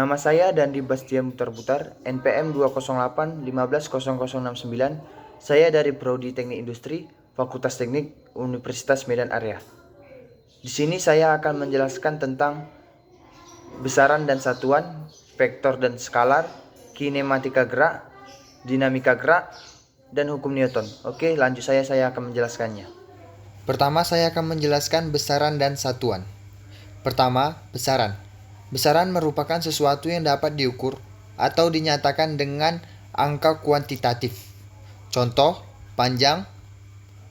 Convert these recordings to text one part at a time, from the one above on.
Nama saya Dandi Bastian Butar-Butar, NPM 208-150069. Saya dari Prodi Teknik Industri, Fakultas Teknik, Universitas Medan Area. Di sini saya akan menjelaskan tentang besaran dan satuan, vektor dan skalar, kinematika gerak, dinamika gerak, dan hukum Newton. Oke, lanjut saya akan menjelaskannya. Pertama, saya akan menjelaskan besaran dan satuan. Pertama, besaran. Besaran merupakan sesuatu yang dapat diukur atau dinyatakan dengan angka kuantitatif. Contoh, panjang,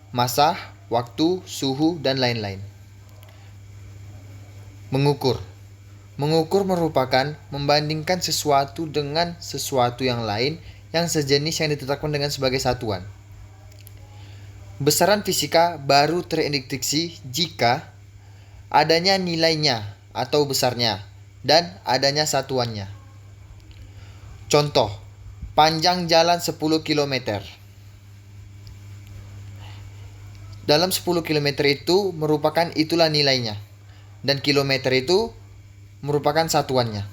massa, waktu, suhu, dan lain-lain. Mengukur. Mengukur merupakan membandingkan sesuatu dengan sesuatu yang lain yang sejenis yang ditetapkan dengan sebagai satuan. Besaran fisika baru terdeteksi jika adanya nilainya atau besarnya dan adanya satuannya. Contoh, panjang jalan 10 km. Dalam 10 km itu merupakan itulah nilainya. Dan kilometer itu merupakan satuannya.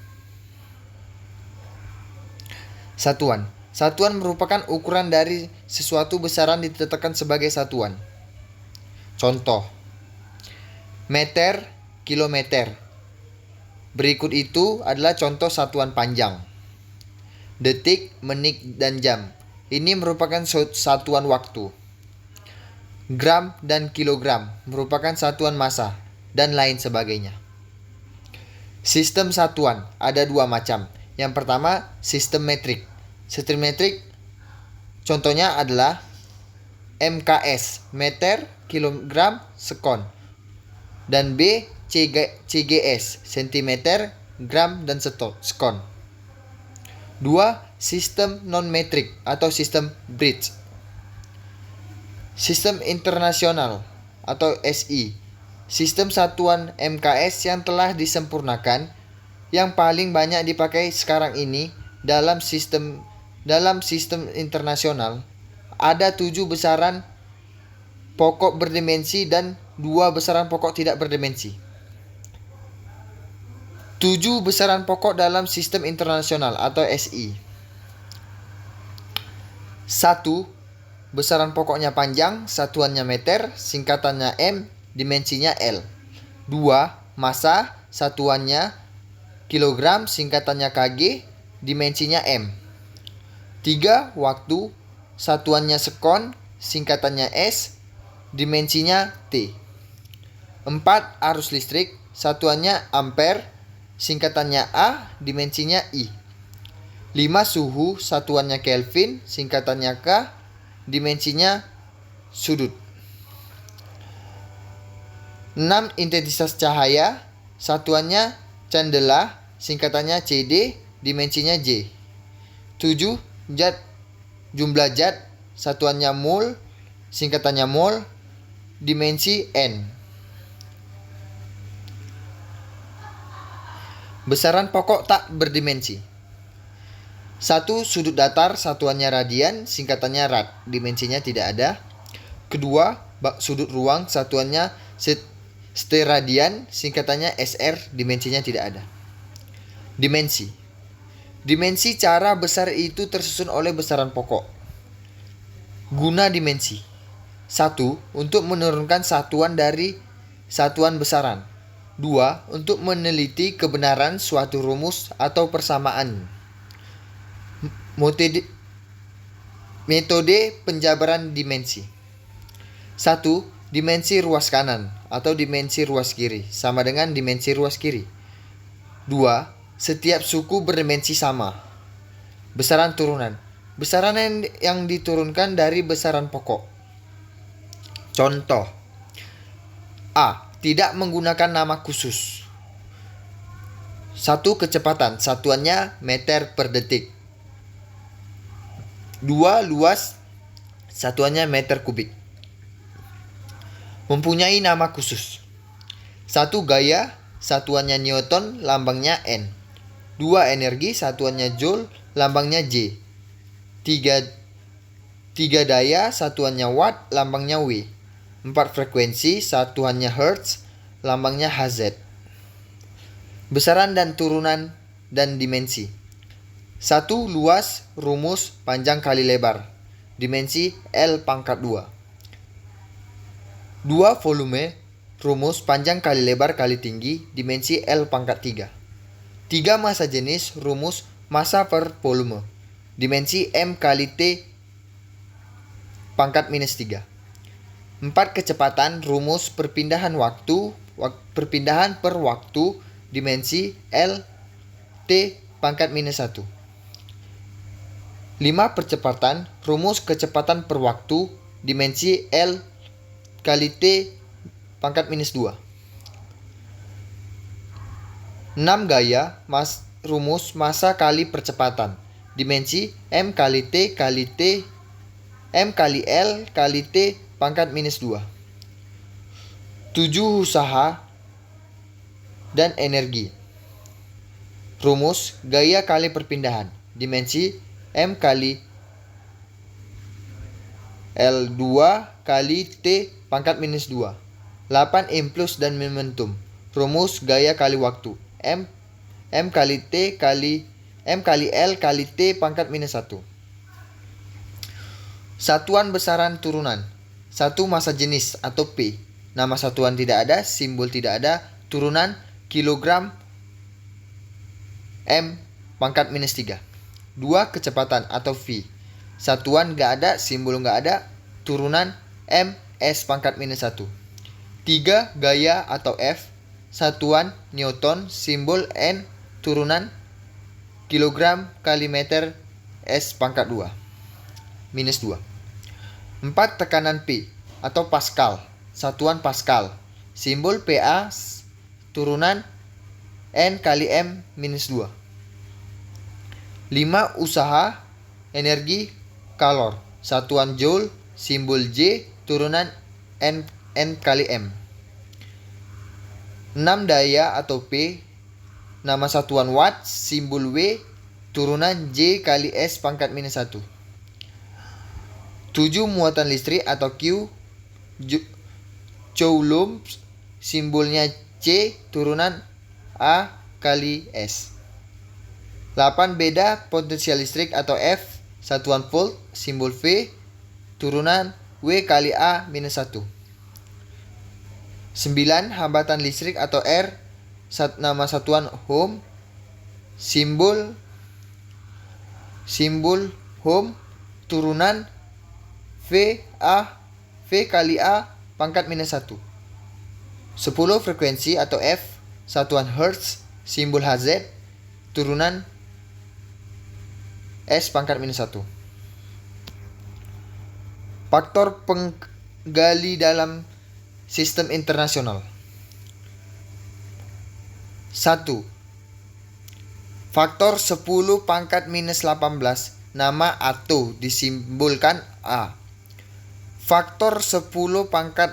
Satuan. Satuan merupakan ukuran dari sesuatu besaran ditetapkan sebagai satuan. Contoh, meter, kilometer. Berikut itu adalah contoh satuan panjang. Detik, menit, dan jam. Ini merupakan satuan waktu. Gram dan kilogram merupakan satuan massa, dan lain sebagainya. Sistem satuan ada dua macam. Yang pertama, sistem metrik. Sistem metrik contohnya adalah MKS, meter, kilogram, sekon. Dan B, CGS, sentimeter, gram, dan sekon. Dua, sistem non-metrik atau sistem bridge. Sistem internasional atau SI. Sistem satuan MKS yang telah disempurnakan yang paling banyak dipakai sekarang ini dalam sistem internasional ada 7 besaran pokok berdimensi dan 2 besaran pokok tidak berdimensi. 7 besaran pokok dalam sistem internasional atau SI. 1. Besaran pokoknya panjang, satuannya meter, singkatannya M, dimensinya L. 2. Massa, satuannya kilogram, singkatannya kg, dimensinya M. 3. Waktu, satuannya sekon, singkatannya S, dimensinya T. 4. Arus listrik, satuannya ampere, singkatannya A, dimensinya I. 5. Suhu, satuannya Kelvin, singkatannya K, dimensinya sudut. 6. Intensitas cahaya, satuannya candela, singkatannya CD, dimensinya J. 7. Jumlah zat, satuannya mol, singkatannya mol, dimensi N. Besaran pokok tak berdimensi. 1. Sudut datar, satuannya radian, singkatannya rad, dimensinya tidak ada. Kedua, sudut ruang, satuannya steradian, singkatannya SR, dimensinya tidak ada. Dimensi. Dimensi cara besar itu tersusun oleh besaran pokok. Guna dimensi. 1. Untuk menurunkan satuan dari satuan besaran. 2. Untuk meneliti kebenaran suatu rumus atau persamaan. Metode penjabaran dimensi. 1. Dimensi ruas kanan atau dimensi ruas kiri sama dengan dimensi ruas kiri. 2. Setiap suku berdimensi sama. Besaran turunan. Besaran yang diturunkan dari besaran pokok. Contoh. A. Tidak menggunakan nama khusus. 1. Kecepatan, satuannya meter per detik. 2. Luas, satuannya meter kubik. Mempunyai nama khusus. 1. Gaya, satuannya Newton, lambangnya N. 2. Energi, satuannya Joule, lambangnya J. 3. Daya, satuannya Watt, lambangnya W. 4. Frekuensi, satuannya Hertz, lambangnya Hz. Besaran dan turunan dan dimensi. 1. Luas, rumus, panjang kali lebar. Dimensi L pangkat 2. 2. Volume, rumus, panjang kali lebar kali tinggi. Dimensi L pangkat 3. 3. Massa jenis, rumus, massa per volume. Dimensi M kali T pangkat minus 3. 4. Kecepatan, rumus, perpindahan per waktu. Dimensi L T pangkat minus 1. 5. Percepatan, rumus kecepatan per waktu. Dimensi L kali T pangkat minus 2. 6. Gaya, rumus massa kali percepatan. Dimensi M kali T kali T M kali L kali T pangkat minus 2. 7. Usaha dan energi. Rumus gaya kali perpindahan. Dimensi M kali L2 kali T pangkat minus 2. 8. Impuls dan momentum. Rumus gaya kali waktu. M kali T kali M kali L kali T pangkat minus 1. Satuan besaran turunan. 1. Massa jenis atau P. Nama satuan tidak ada, simbol tidak ada. Turunan kilogram M pangkat minus 3. 2. Kecepatan atau V. Satuan gak ada, simbol gak ada. Turunan M S pangkat minus 1. 3. Gaya atau F. Satuan Newton, simbol N. Turunan kilogram kali meter S pangkat 2 minus 2. 4. Tekanan P atau Pascal. Satuan Pascal. Simbol PA. Turunan N kali M minus 2. 5. Usaha energi kalor. Satuan Joule. Simbol J. Turunan N kali M. 6. Daya atau P. Nama satuan watt. Simbol W. Turunan J kali S pangkat minus 1. 7. Muatan listrik atau Q. Coulomb. Simbolnya C. Turunan A kali S. 8. Beda potensial listrik atau F. Satuan volt. Simbol V. Turunan W kali A minus 1. 9. Hambatan listrik atau R. Nama satuan ohm. Simbol ohm. Turunan V kali A pangkat minus 1. 10. Frekuensi atau F. Satuan Hertz. Simbol Hz. Turunan S pangkat minus 1. Faktor penggali dalam sistem internasional. 1. Faktor 10 pangkat minus 18. Nama atau disimbolkan A. Faktor 10 pangkat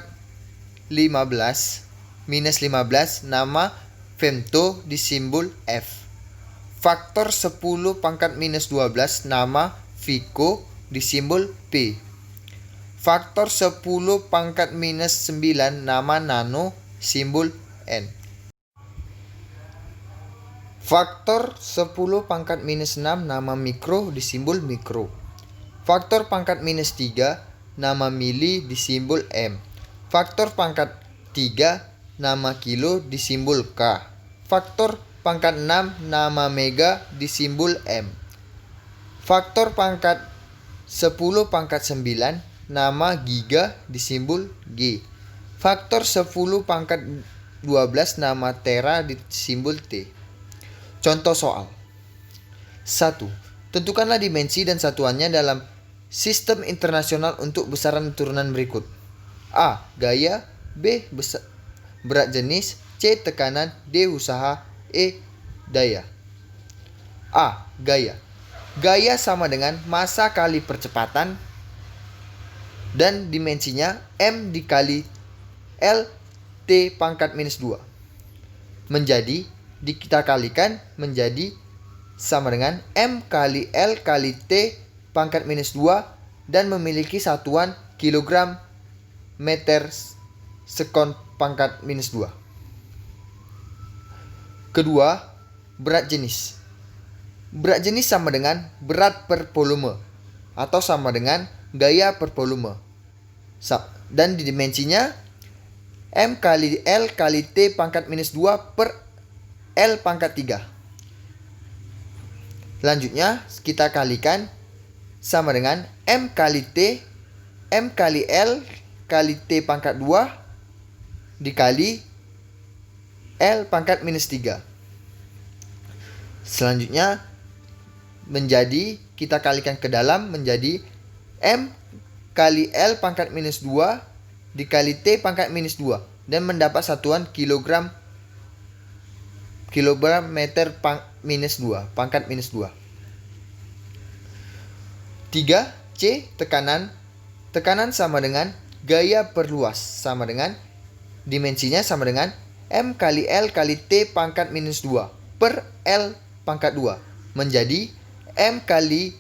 15 minus 15. Nama femto disimbol F. Faktor 10 pangkat minus 12. Nama Vico disimbol P. Faktor 10 pangkat minus 9. Nama nano simbol N. Faktor 10 pangkat minus 6. Nama mikro disimbol mikro. Faktor pangkat minus 3. Nama mili disimbol M. Faktor pangkat 3. Nama kilo disimbol K. Faktor pangkat 6. Nama mega disimbol M. Faktor pangkat 10 pangkat 9. Nama giga disimbol G. Faktor 10 pangkat 12. Nama tera disimbol T. Contoh soal. 1. Tentukanlah dimensi dan satuannya dalam sistem internasional untuk besaran turunan berikut. A. Gaya. B. Berat jenis. C. Tekanan. D. Usaha. E. Daya. A. Gaya. Gaya sama dengan massa kali percepatan dan dimensinya M dikali L T pangkat minus 2. Kita kalikan menjadi sama dengan M kali L kali T pangkat minus 2 dan memiliki satuan kilogram meter sekon pangkat minus 2. Kedua, berat jenis. Berat jenis sama dengan berat per volume atau sama dengan gaya per volume. Dan di dimensinya M kali L kali T pangkat minus 2 per L pangkat 3. Selanjutnya kita kalikan sama dengan M kali T M kali L kali T pangkat 2 dikali L pangkat minus 3. Selanjutnya kita kalikan ke dalam menjadi M kali L pangkat minus 2 dikali T pangkat minus 2 dan mendapat satuan kilogram meter minus 2 pangkat minus 2. 3. C. Tekanan sama dengan gaya per luas sama dengan dimensinya sama dengan M kali L kali T pangkat minus 2 per L pangkat 2 menjadi M kali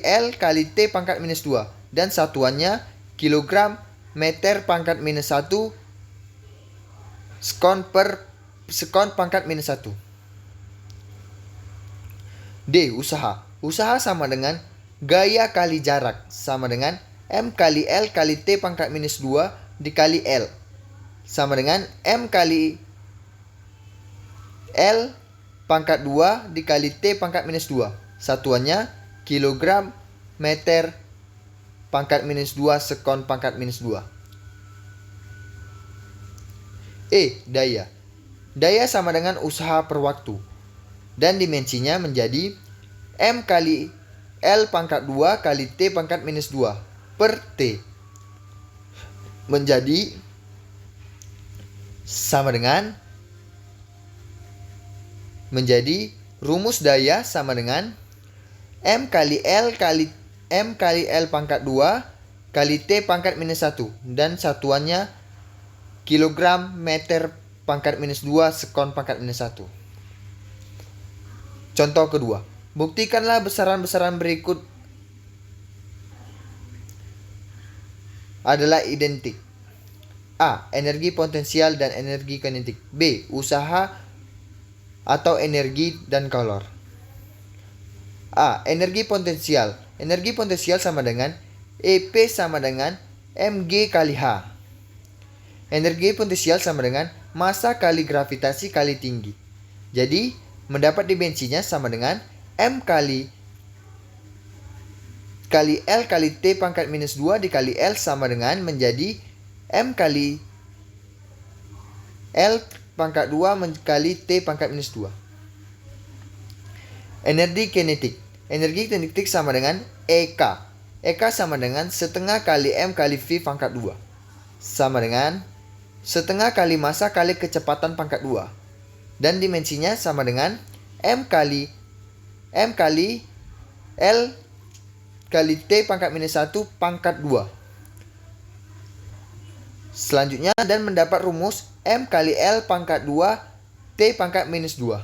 L kali T pangkat minus 2 dan satuannya kilogram meter pangkat minus 1 sekon pangkat minus 1. D. Usaha sama dengan gaya kali jarak sama dengan M kali L kali T pangkat minus 2 dikali L sama dengan M kali L pangkat 2 dikali T pangkat minus 2. Satuannya kilogram meter pangkat minus 2 sekon pangkat minus 2. E. Daya sama dengan usaha per waktu dan dimensinya menjadi M kali L pangkat 2 kali T pangkat minus 2 per T menjadi sama dengan rumus daya sama dengan M kali L pangkat 2 kali T pangkat minus 1 dan satuannya kilogram meter pangkat minus 2 sekon pangkat minus 1. Contoh kedua, buktikanlah besaran-besaran berikut adalah identik. A. Energi potensial dan energi kinetik. B. Usaha atau energi dan kalor. A. Energi potensial. Energi potensial sama dengan EP sama dengan mg kali H. Energi potensial sama dengan massa kali gravitasi kali tinggi. Jadi, mendapat dimensinya sama dengan M kali L kali T pangkat minus 2 dikali L sama dengan menjadi M kali L pangkat 2 kali T pangkat minus 2. Energi kinetik. Energi kinetik sama dengan EK. EK sama dengan setengah kali M kali V pangkat 2. Sama dengan setengah kali massa kali kecepatan pangkat 2. Dan dimensinya sama dengan M kali L kali T pangkat minus 1 pangkat 2. Selanjutnya dan mendapat rumus M kali L pangkat 2 T pangkat minus 2.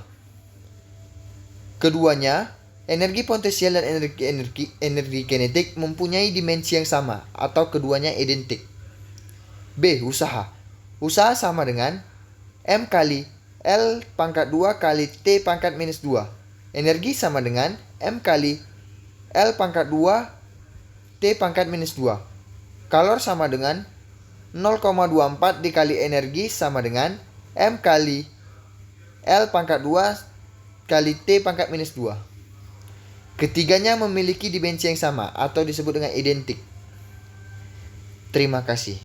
Keduanya, energi potensial dan energi kinetik mempunyai dimensi yang sama atau keduanya identik. B. Usaha. Usaha sama dengan M kali L pangkat 2 kali T pangkat minus 2. Energi sama dengan M kali L pangkat 2 T pangkat minus 2. Kalor sama dengan 0,24 dikali energi sama dengan M kali L pangkat 2 kali T pangkat minus 2. Ketiganya memiliki dimensi yang sama atau disebut dengan identik. Terima kasih.